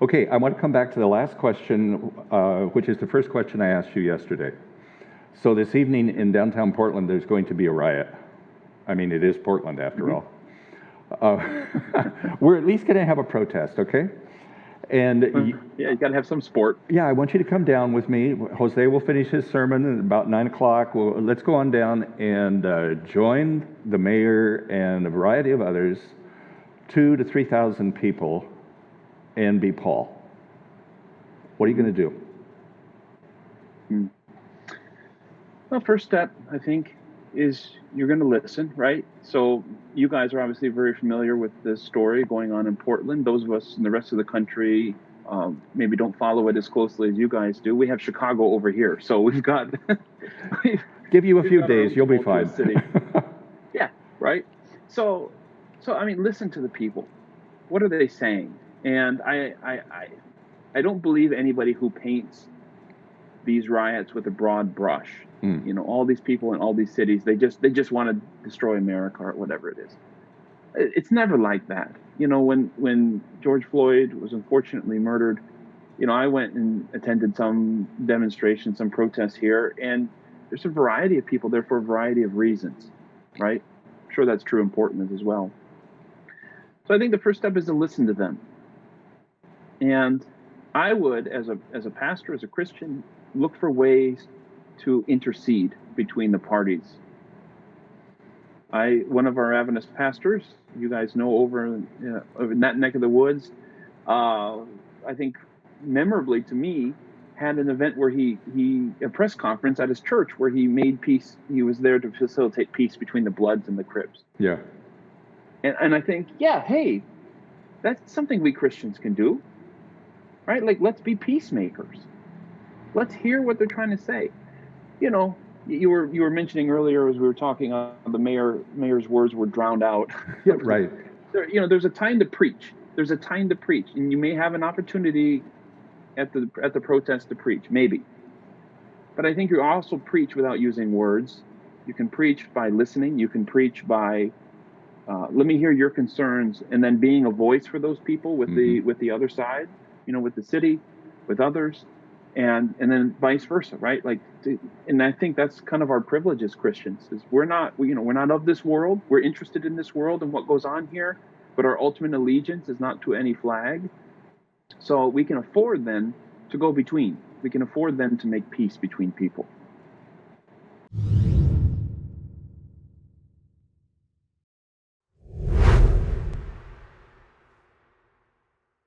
Okay, I want to come back to the last question, which is the first question I asked you yesterday. So this evening in downtown Portland, there's going to be a riot. I mean, it is Portland after all. We're at least going to have a protest, okay? And yeah, you got to have some sport. Yeah, I want you to come down with me. Jose will finish his sermon at about 9 o'clock. Let's go on down and join the mayor and a variety of others, 2,000 to 3,000 people, and be Paul. What are you going to do? Well, first step, I think, is you're going to listen, right? So you guys are obviously very familiar with this story going on in Portland. Those of us in the rest of the country maybe don't follow it as closely as you guys do. We have Chicago over here, so we've got... Give you a few days, you'll be fine. Yeah, right? So I mean, listen to the people. What are they saying? And I don't believe anybody who paints these riots with a broad brush. You know, all these people in all these cities, they just want to destroy America or whatever it is. It's never like that. You know, when George Floyd was unfortunately murdered, you know, I went and attended some demonstrations, some protests here, and there's a variety of people there for a variety of reasons, right? I'm sure that's true in Portland as well. So I think the first step is to listen to them. And I would, as a pastor, as a Christian, look for ways to intercede between the parties. One of our Adventist pastors, you guys know, over in that neck of the woods, I think memorably to me, had an event where a press conference at his church where he made peace. He was there to facilitate peace between the Bloods and the Crips. Yeah. And I think, yeah, hey, that's something we Christians can do, right? Like, let's be peacemakers. Let's hear what they're trying to say. You know, you were mentioning earlier as we were talking, the mayor's words were drowned out. Yeah, right. There's a time to preach. There's a time to preach, and you may have an opportunity at the protest to preach, maybe. But I think you also preach without using words. You can preach by listening. You can preach by let me hear your concerns, and then being a voice for those people with the other side, you know, with the city, with others. And then vice versa, right? And I think that's kind of our privilege as Christians, is we're not of this world. We're interested in this world and what goes on here, but our ultimate allegiance is not to any flag. So we can afford then to go between. We can afford then to make peace between people.